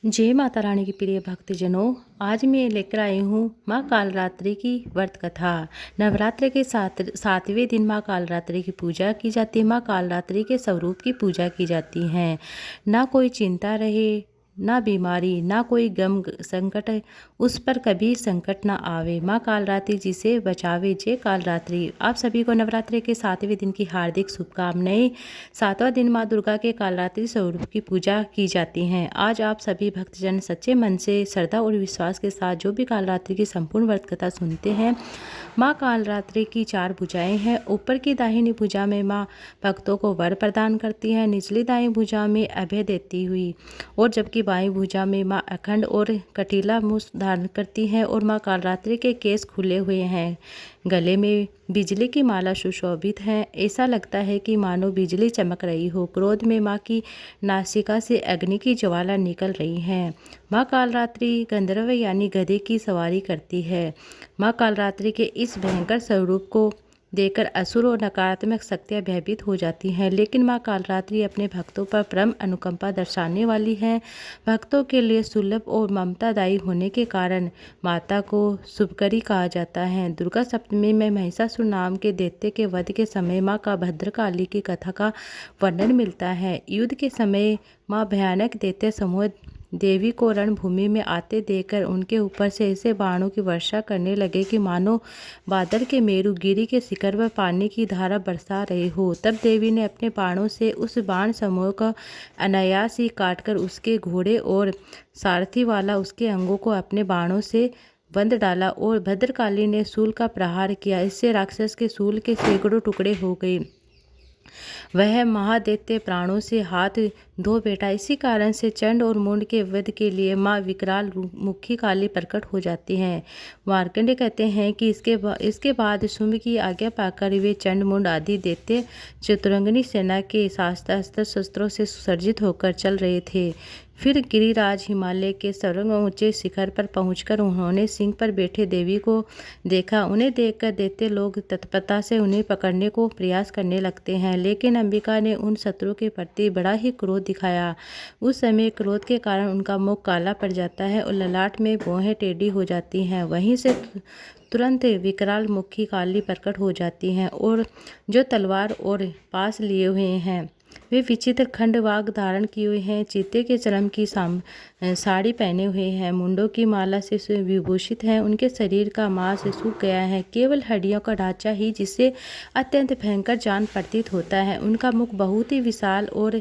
जय माता रानी की प्रिय भक्तजनों, आज मैं लेकर आई हूँ माँ कालरात्रि की व्रत कथा। नवरात्र के सातवें दिन माँ कालरात्रि की पूजा की जाती है। माँ कालरात्रि के स्वरूप की पूजा की जाती है। ना कोई चिंता रहे, ना बीमारी, ना कोई गम संकट, उस पर कभी संकट ना आवे। माँ कालरात्रि जिसे बचावे। जय कालरात्रि। आप सभी को नवरात्रि के सातवें दिन की हार्दिक शुभकामनाएं। सातवां दिन माँ दुर्गा के कालरात्रि स्वरूप की पूजा की जाती है। आज आप सभी भक्तजन सच्चे मन से, श्रद्धा और विश्वास के साथ जो भी कालरात्रि की संपूर्ण व्रत कथा सुनते हैं। माँ कालरात्रि की 4 भुजाएं हैं। ऊपर की दाहिनी भुजा में माँ भक्तों को वर प्रदान करती हैं, निचली दाईं भुजा में अभय देती हुई, और जबकि बाईं भुजा में माँ अखंड और कटीला मुछ धारण करती हैं और माँ कालरात्रि के केस खुले हुए हैं। गले में बिजली की माला सुशोभित है। ऐसा लगता है कि मानो बिजली चमक रही हो। क्रोध में माँ की नासिका से अग्नि की ज्वाला निकल रही है। माँ कालरात्रि गंधर्व यानी गधे की सवारी करती है। माँ कालरात्रि के इस भयंकर स्वरूप को देखकर असुर और नकारात्मक शक्तियाँ भयभीत हो जाती हैं, लेकिन माँ कालरात्रि अपने भक्तों पर परम अनुकंपा दर्शाने वाली है। भक्तों के लिए सुलभ और ममतादायी होने के कारण माता को शुभकरी कहा जाता है। दुर्गा सप्तमी में महिषासुर नाम के दैत्य के वध के समय माँ का भद्रकाली की कथा का वर्णन मिलता है। युद्ध के समय माँ भयानक दैत्य समूह देवी को रणभूमि में आते देखकर उनके ऊपर से ऐसे बाणों की वर्षा करने लगे कि मानो बादल के मेरुगिरी के शिखर पर पानी की धारा बरसा रहे हो। तब देवी ने अपने बाणों से उस बाण समूह का अनायास ही काटकर उसके घोड़े और सारथी वाला उसके अंगों को अपने बाणों से बंद डाला और भद्रकाली ने शूल का प्रहार किया। इससे राक्षस के शूल के सैकड़ों टुकड़े हो गए। वह महादैत्य प्राणों से हाथ धो बैठा। इसी कारण से चंड और मुंड के वध के लिए माँ विकराल मुखी काली प्रकट हो जाती हैं। मार्कंडेय कहते हैं कि इसके बाद शुंभ की आज्ञा पाकर वे चंड मुंड आदि दैत्य चतुरंगिनी सेना के शास्त्र शस्त्रों से सुसज्जित होकर चल रहे थे। फिर गिरिराज हिमालय के सर्व ऊंचे शिखर पर पहुंचकर उन्होंने सिंह पर बैठे देवी को देखा। उन्हें देखकर दैत्य लोग तत्परता से उन्हें पकड़ने को प्रयास करने लगते हैं, लेकिन अंबिका ने उन शत्रु के प्रति बड़ा ही क्रोध दिखाया। उस समय क्रोध के कारण उनका मुख काला पड़ जाता है और ललाट में भौहें टेढ़ी हो जाती हैं। वहीं से तुरंत विकराल मुखी काली प्रकट हो जाती हैं और जो तलवार और पास लिए हुए हैं वे विचित्र खंडवाग धारण किए हुए हैं। चीते के चरम की साड़ी पहने हुए हैं, मुंडों की माला से विभूषित हैं। उनके शरीर का मांस सूख गया है, केवल हड्डियों का ढांचा ही जिससे अत्यंत भयंकर जान प्रतीत होता है। उनका मुख बहुत ही विशाल और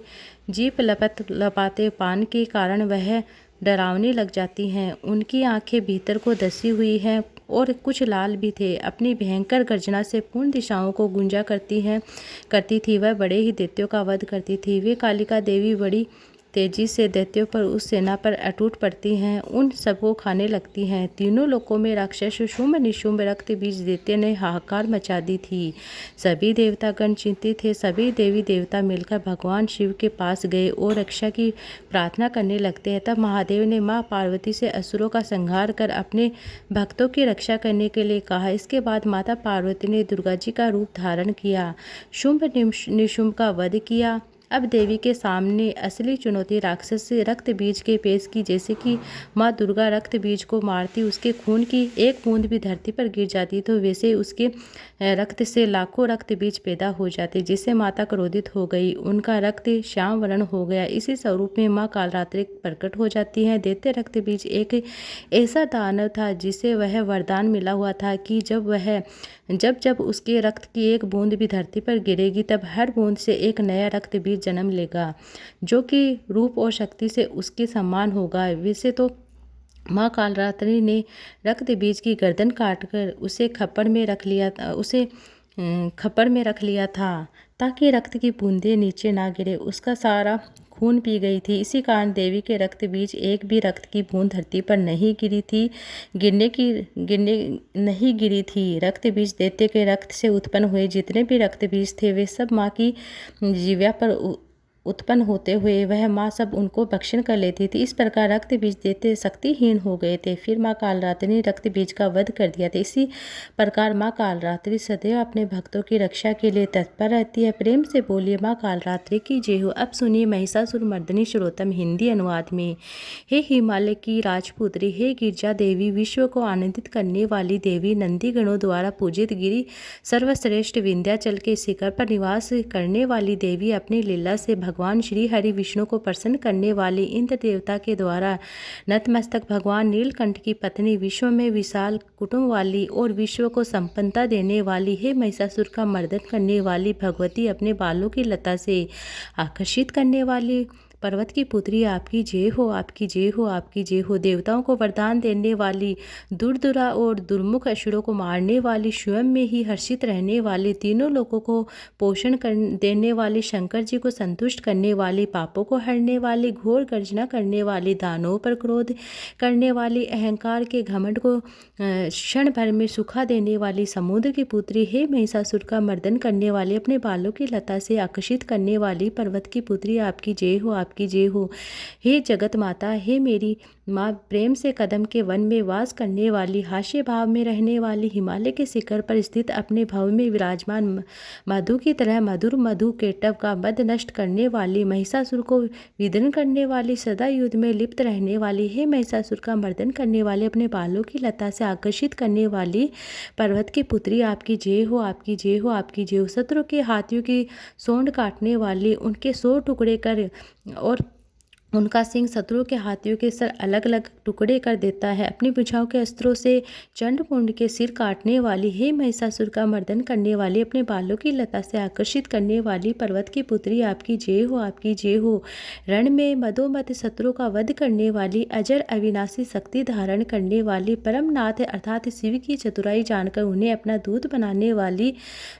जीभ लपाते पान के कारण वह डरावनी लग जाती हैं। उनकी आंखें भीतर को धसी हुई हैं और कुछ लाल भी थे। अपनी भयंकर गर्जना से पूर्ण दिशाओं को गूंजा करती थी। वह बड़े ही दैत्यों का वध करती थी। वे कालिका देवी बड़ी तेजी से दैत्यों पर उस सेना पर अटूट पड़ती हैं, उन सबको खाने लगती हैं। तीनों लोकों में राक्षस शुंभ निशुंभ रक्त बीज दैत्य ने हाहाकार मचा दी थी। सभी देवतागण चिंतित थे। सभी देवी देवता मिलकर भगवान शिव के पास गए और रक्षा की प्रार्थना करने लगते हैं। तब महादेव ने माँ पार्वती से असुरों का संहार कर अपने भक्तों की रक्षा करने के लिए कहा। इसके बाद माता पार्वती ने दुर्गा जी का रूप धारण किया, शुंभ निशुंभ का वध किया। अब देवी के सामने असली चुनौती राक्षस रक्त बीज के पेश की। जैसे कि माँ दुर्गा रक्त बीज को मारती, उसके खून की एक बूंद भी धरती पर गिर जाती तो वैसे उसके रक्त से लाखों रक्त बीज पैदा हो जाते, जिससे माता क्रोधित हो गई। उनका रक्त श्याम वर्ण हो गया। इसी स्वरूप में माँ कालरात्रि प्रकट हो जाती हैं। दैत्य रक्त बीज एक ऐसा दानव था जिसे वह वरदान मिला हुआ था कि जब उसके रक्त की एक बूंद भी धरती पर गिरेगी तब हर बूंद से एक नया रक्त बीज जन्म लेगा, जो कि रूप और शक्ति से उसके समान होगा। वैसे तो माँ कालरात्रि ने रक्त बीज की गर्दन काटकर उसे खप्पड़ में रख लिया था ताकि रक्त की बूंदें नीचे ना गिरे। उसका सारा खून पी गई थी। इसी कारण देवी के रक्त बीज एक भी रक्त की बूंद धरती पर नहीं गिरी थी। रक्त बीज दैत्य के रक्त से उत्पन्न हुए जितने भी रक्त बीज थे वे सब माँ की जिह्वा पर उत्पन्न होते हुए वह माँ सब उनको भक्षण कर लेती थी। इस प्रकार रक्त बीज देते शक्तिहीन हो गए थे। फिर माँ कालरात्रि ने रक्त बीज का वध कर दिया था। इसी प्रकार माँ कालरात्रि सदैव अपने भक्तों की रक्षा के लिए तत्पर रहती है। प्रेम से बोलिए माँ कालरात्रि की जय हो। अब सुनिए महिषासुर मर्दिनी श्रोतम हिंदी अनुवाद में। हे हिमालय की राजपुत्री, हे गिरजा देवी, विश्व को आनंदित करने वाली देवी, नंदी गणों द्वारा पूजित गिरी सर्वश्रेष्ठ विंध्याचल के शिखर पर निवास करने वाली देवी, अपनी लीला से भगवान श्री हरि विष्णु को प्रसन्न करने वाली, इंद्र देवता के द्वारा नतमस्तक भगवान नीलकंठ की पत्नी, विश्व में विशाल कुटुंब वाली और विश्व को संपन्नता देने वाली, हे महिषासुर का मर्दन करने वाली भगवती, अपने बालों की लता से आकर्षित करने वाली पर्वत की पुत्री, आपकी जय हो, आपकी जय हो, आपकी जय हो। देवताओं को वरदान देने वाली, दुर्दुरा और दुर्मुख असुरों को मारने वाली, स्वयं में ही हर्षित रहने वाली, तीनों लोगों को पोषण कर देने वाली, शंकर जी को संतुष्ट करने वाली, पापों को हरने वाली, घोर गर्जना करने वाली, दानवों पर क्रोध करने वाली, अहंकार के घमंड को क्षण भर में सुखा देने वाली, समुद्र की पुत्री, हे महिषासुर का मर्दन करने वाली, अपने बालों की लता से आकर्षित करने वाली पर्वत की पुत्री, आपकी जय हो, आपकी जय हो। हे जगत माता, हे मेरी माँ, प्रेम से कदम के वन में वास करने वाली, हास्य भाव में रहने वाली, हिमालय के शिखर पर स्थित अपने भव में विराजमान, मधु की तरह मधुर मधु केटव का मद नष्ट करने वाली, महिषासुर को विदीर्ण करने वाली, सदा युद्ध में लिप्त रहने वाली, हे महिषासुर का मर्दन करने वाले, अपने बालों की लता से आकर्षित करने वाली पर्वत की पुत्री, आपकी जय हो, आपकी जय हो, आपकी जय हो। शत्रु के हाथियों की सोंड काटने वाली, उनके 100 टुकड़े कर और उनका सिंह शत्रु के हाथियों के सर अलग अलग टुकड़े कर देता है। अपनी भुजाओं के अस्त्रों से चंडमुंड के सिर काटने वाली, हे महिषासुर का मर्दन करने वाली, अपने बालों की लता से आकर्षित करने वाली पर्वत की पुत्री, आपकी जय हो, आपकी जय हो। रण में मदोमद शत्रु का वध करने वाली, अजर अविनाशी शक्ति धारण करने वाली, परमनाथ अर्थात शिव की चतुराई जानकर उन्हें अपना दूत बनाने वाली,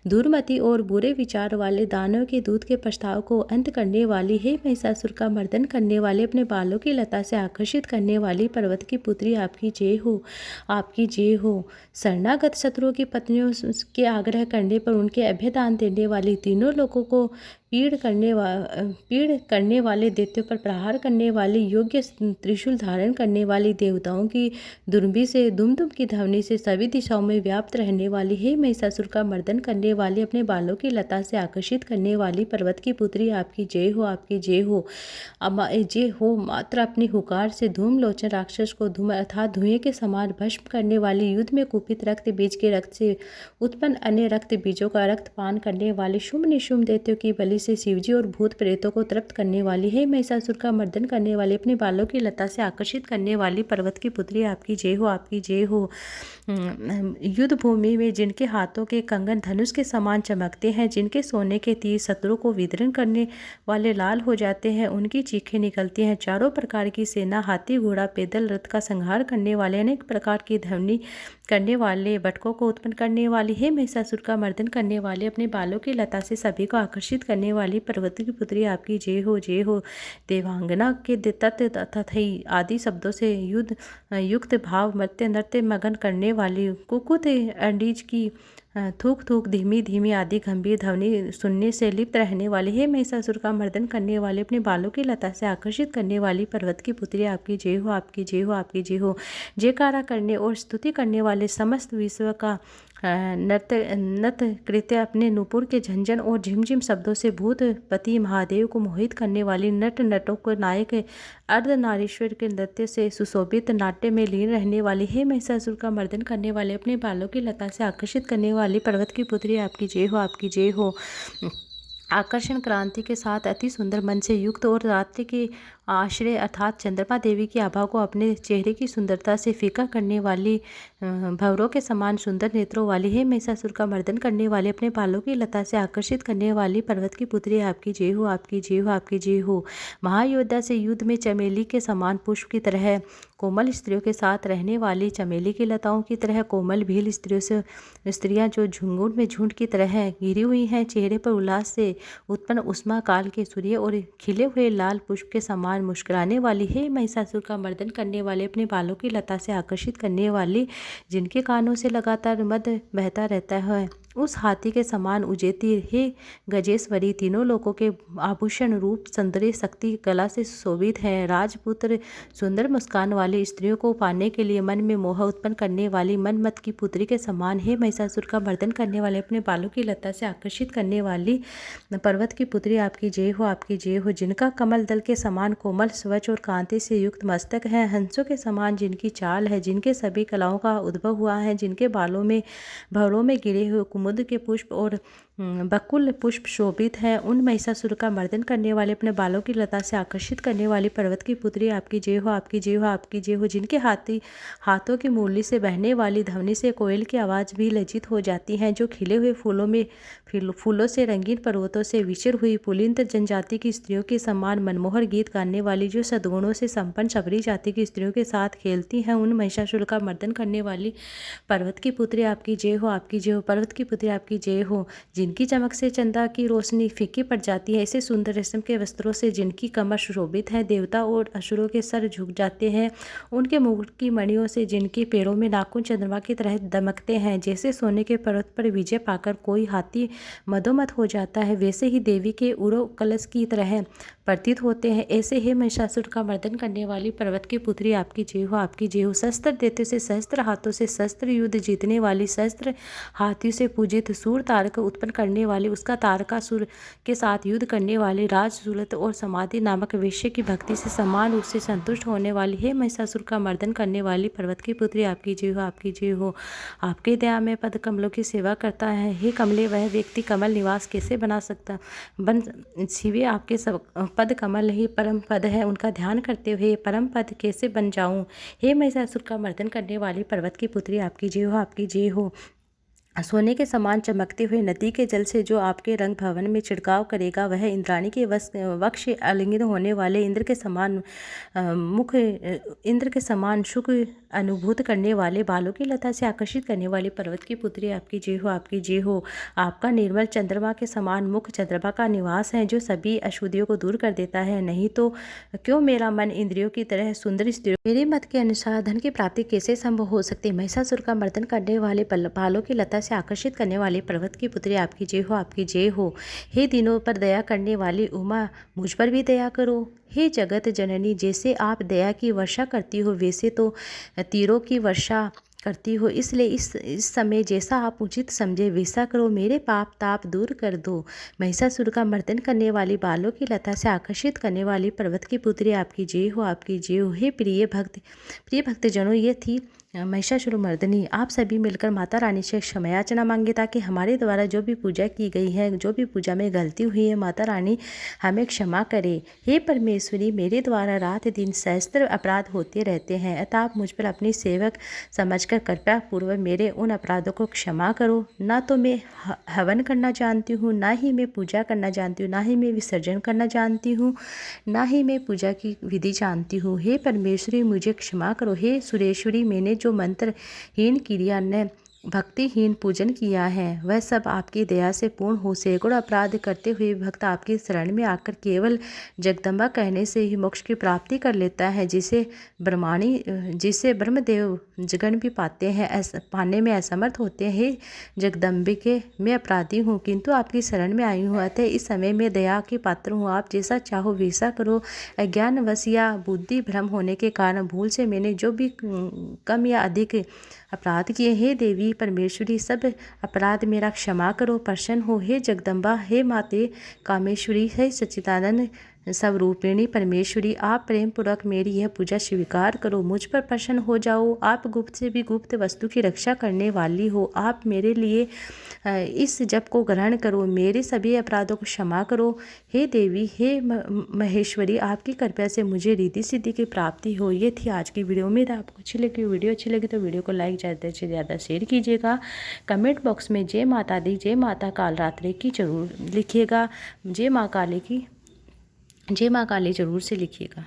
दुर्मति और बुरे विचार वाले दानव के दूत के प्रस्ताव को अंत करने वाली, हे महिषासुर का मर्दन करने वाले, अपने बालों की लता से आकर्षित करने वाली पर्वत की पुत्री, आपकी जय हो, आपकी जय हो। शरणागत शत्रुओं की पत्नियों के आग्रह करने पर उनके अभयदान देने वाली, तीनों लोगों को पीड़ करने वाले, दैत्यों पर प्रहार करने वाली, योग्य त्रिशूल धारण करने वाली, देवताओं की दुर्बी से दुमदुम की ध्वनि से सभी दिशाओं में व्याप्त रहने वाली, हे महिषासुर का मर्दन करने वाली, अपने बालों की लता से आकर्षित करने वाली पर्वत की पुत्री, आपकी जय हो, आपकी जय हो। जय हो। मात्र अपनी हुकार से धूमलोचन राक्षस को धूम अर्थात धुएं के समान भस्म करने वाली, युद्ध में कुपित रक्त बीज के रक्त से उत्पन्न अन्य रक्त बीजों का रक्त पान करने वाली, शुभ निशुभ दैत्यों की बलि से शिवजी और भूत प्रेतों को तृप्त करने वाली, हे महिषासुर का मर्दन करने वाली, अपने बालों की लता से आकर्षित करने वाली पर्वत की पुत्री, आपकी जय हो, आपकी जय हो। युद्ध भूमि में जिनके हाथों के कंगन धनुष के समान चमकते हैं, जिनके सोने के तीर शत्रु को विदीर्ण करने वाले लाल हो जाते हैं, उनकी चीखें निकलती हैं। चारों प्रकार की सेना, हाथी घोड़ा पैदल रथ का संहार करने वाले, अनेक प्रकार की ध्वनि करने वाले, बटकों को उत्पन्न करने वाली, हे महिषासुर का मर्दन करने वाले, अपने बालों की लता से सभी को आकर्षित करने वाली पर्वत की पुत्री, आपकी जय हो, जय हो। देवांगना के तत्व तथा आदि शब्दों से युद्ध युक्त भाव मृत्य नृत्य मगन करने वाली, कुकुत अंडीज की थूक थूक धीमी धीमी आदि गंभीर ध्वनि सुनने से लिप्त रहने वाले, हे महिषासुर का मर्दन करने वाले, अपने बालों की लता से आकर्षित करने वाली पर्वत की पुत्री, आपकी जय हो, आपकी जय हो, आपकी जय हो। जयकारा करने और स्तुति करने वाले समस्त विश्व का नृत्य कृत्य अपने नूपुर के झंझन और झिमझिम शब्दों से भूतपति महादेव को मोहित करने वाली, नट नटों को नायक अर्धनारीश्वर के नृत्य से सुशोभित नाट्य में लीन रहने वाली, हे महिषासुर का मर्दन करने वाले, अपने बालों की लता से आकर्षित करने वाली पर्वत की पुत्री, आपकी जय हो, आपकी जय हो। आकर्षण क्रांति के साथ अति सुंदर मन से युक्त और रात्रि के आश्रय अर्थात चंद्रमा देवी की आभा को अपने चेहरे की सुंदरता से फीका करने वाली, भंवरों के समान सुंदर नेत्रों वाली, हे महिषासुर का मर्दन करने वाले, अपने बालों की लता से आकर्षित करने वाली पर्वत की पुत्री, आपकी जय हो, आपकी जय हो, आपकी जय हो। महायोद्धा से युद्ध में चमेली के समान पुष्प की तरह कोमल स्त्रियों के साथ रहने वाली, चमेली की लताओं की तरह कोमल भील स्त्रियां जो झुंझुन में झुंड की तरह घिरी हुई हैं, चेहरे पर उल्लास से उत्पन्न उष्मा काल के सूर्य और खिले हुए लाल पुष्प के समान मुस्कुराने वाली, हे महिषासुर का मर्दन करने वाले, अपने बालों की लता से आकर्षित करने वाली, जिनके कानों से लगातार मद बहता रहता है उस हाथी के समान उजेती हे गजेश्वरी, तीनों लोकों के आभूषण रूप सौंदर्य शक्ति कला से सुशोभित हैं। राजपुत्र सुंदर मुस्कान वाली स्त्रियों को पाने के लिए मन में मोह उत्पन्न करने वाली मनमत की पुत्री के समान, हे महिषासुर का मर्दन करने वाले, अपने बालों की लता से आकर्षित करने वाली पर्वत की पुत्री आपकी जय हो, आपकी जय हो। जिनका कमल दल के समान कोमल स्वच्छ और कांति से युक्त मस्तक है, हंसों के समान जिनकी चाल है, जिनके सभी कलाओं का उद्भव हुआ है, जिनके बालों में भवरों में गिरे हुए कुमुद के पुष्प और बकुल पुष्प शोभित है, उन महिषासुर का मर्दन करने वाले, अपने बालों की लता से आकर्षित करने वाली पर्वत की पुत्री आपकी जय हो, आपकी जय हो, आपकी जय हो। जिनके हाथों की मुरली से बहने वाली ध्वनि से कोयल की आवाज़ भी लज्जित हो जाती है, जो खिले हुए फूलों से रंगीन पर्वतों से विचर हुई पुलिंद जनजाति की स्त्रियों के समान मनमोहर गीत गाने वाली, जो सद्गुणों से संपन्न सबरी जाति की स्त्रियों के साथ खेलती हैं, उन महिषासुर का मर्दन करने वाली पर्वत की पुत्री आपकी जय हो, आपकी जय हो। पर्वत की पुत्री आपकी जय हो। जिनकी चमक से चंदा की रोशनी फीकी पड़ जाती है, ऐसे सुंदर रेशम के वस्त्रों से जिनकी कमर सुशोभित है, देवता और असुरों के सर झुक जाते हैं, उनके मुकुट की मणियों से जिनके पैरों में नाखून चंद्रमा की तरह दमकते हैं, जैसे सोने के पर्वत पर विजय पाकर कोई हाथी मदोमत हो जाता है, वैसे ही देवी के उरो कलश की तरह प्रतीत होते हैं, ऐसे ही महिषासुर का मर्दन करने वाली पर्वत की पुत्री आपकी जय हो, आपकी जय हो। शस्त्र देते से सहस्त्र हाथों से शस्त्र युद्ध जीतने वाली, सहस्त्र हाथियों से पूजित, सूर तारक उत्पन्न करने वाली, उसका तारकासुर के साथ युद्ध करने वाली, राजसूलत और समाधि नामक वेश्य की भक्ति से समान रूप से संतुष्ट होने वाली, हे महिषासुर का मर्दन करने वाली पर्वत की पुत्री आपकी जय हो, आपकी जय हो। आपके दया में पद कमलों की सेवा करता है, हे कमले वह व्यक्ति कमल निवास कैसे बन शिवे आपके सब पद कमल ही परम पद है, उनका ध्यान करते हुए परम पद कैसे बन जाऊं। हे महिषासुर का मर्दन करने वाली पर्वत की पुत्री आपकी जय हो, आपकी जय हो। सोने के समान चमकते हुए नदी के जल से जो आपके रंग भवन में छिड़काव करेगा, वह इंद्राणी के वक्ष आलिंगन होने वाले इंद्र के समान मुख, इंद्र के समान सुख अनुभूत करने वाले, बालों की लता से आकर्षित करने वाली पर्वत की पुत्री आपकी जय हो, आपकी जय हो। आपका निर्मल चंद्रमा के समान मुख चंद्रमा का निवास है, जो सभी अशुद्धियों को दूर कर देता है। नहीं तो क्यों मेरा मन इंद्रियों की तरह सुंदर स्त्रियों, मेरे मत के अनुसार धन की प्राप्ति कैसे संभव हो सकती है। महिषासुर का मर्दन करने वाले, बालों की लता से आकर्षित करने वाली पर्वत की पुत्री आपकी जय हो, आपकी जय हो। हे दिनों पर दया करने वाली उमा, मुझ पर भी दया करो। हे जगत जननी, जैसे आप दया की वर्षा करती हो, वैसे तो तीरों की वर्षा करती हो, इसलिए इस समय जैसा आप उचित समझे वैसा करो, मेरे पाप ताप दूर कर दो। महिषासुर का मर्दन करने वाली, बालों की लता से आकर्षित करने वाली पर्वत की पुत्री आपकी जय हो, आपकी जय हो। हे प्रिय भक्तजनों, ये थी महिषासुर मर्दनी। आप सभी मिलकर माता रानी से क्षमा याचना मांगे, ताकि हमारे द्वारा जो भी पूजा की गई है, जो भी पूजा में गलती हुई है, माता रानी हमें क्षमा करे। हे परमेश्वरी, मेरे द्वारा रात दिन सहस्त्र अपराध होते रहते हैं, अतः आप मुझ पर अपनी सेवक समझकर कृपया पूर्वक मेरे उन अपराधों को क्षमा करो। ना तो मैं हवन करना जानती हूँ, ना ही मैं पूजा करना जानती हूँ, ना ही मैं विसर्जन करना जानती हूँ, ना ही मैं पूजा की विधि जानती हूँ। हे परमेश्वरी, मुझे क्षमा करो। हे सुरेश्वरी, मैंने जो मंत्रहीन क्रिया ने भक्तिहीन पूजन किया है, वह सब आपकी दया से पूर्ण हो। सैकड़ों अपराध करते हुए भक्त आपकी शरण में आकर केवल जगदम्बा कहने से ही मोक्ष की प्राप्ति कर लेता है, जिसे ब्रह्मदेव जगन भी पाने में असमर्थ होते हैं। हे जगदम्बिके, मैं अपराधी हूँ, किंतु आपकी शरण में आई हूँ, अतः इस समय मैं दया के पात्र हूँ। आप जैसा चाहो वैसा करो। अज्ञानवश या बुद्धि भ्रम होने के कारण भूल से मैंने जो भी कम या अधिक अपराध किए, हे देवी परमेश्वरी, सब अपराध मेरा क्षमा करो, प्रसन्न हो। हे जगदम्बा, हे माते कामेश्वरी, हे सच्चिदानंद स्वरूपिणी परमेश्वरी, आप प्रेम पूर्वक मेरी यह पूजा स्वीकार करो, मुझ पर प्रसन्न हो जाओ। आप गुप्त से भी गुप्त वस्तु की रक्षा करने वाली हो, आप मेरे लिए इस जप को ग्रहण करो, मेरे सभी अपराधों को क्षमा करो। हे देवी, हे महेश्वरी, आपकी कृपया से मुझे रिद्धि सिद्धि की प्राप्ति हो। ये थी आज की वीडियो। उम्मीद है आपको अच्छी लगी। वीडियो अच्छी लगी तो वीडियो को लाइक ज़्यादा से ज़्यादा शेयर कीजिएगा। कमेंट बॉक्स में जय माता दी, जय माता कालरात्रि की जरूर लिखिएगा। जय माँ काली जरूर से लिखिएगा।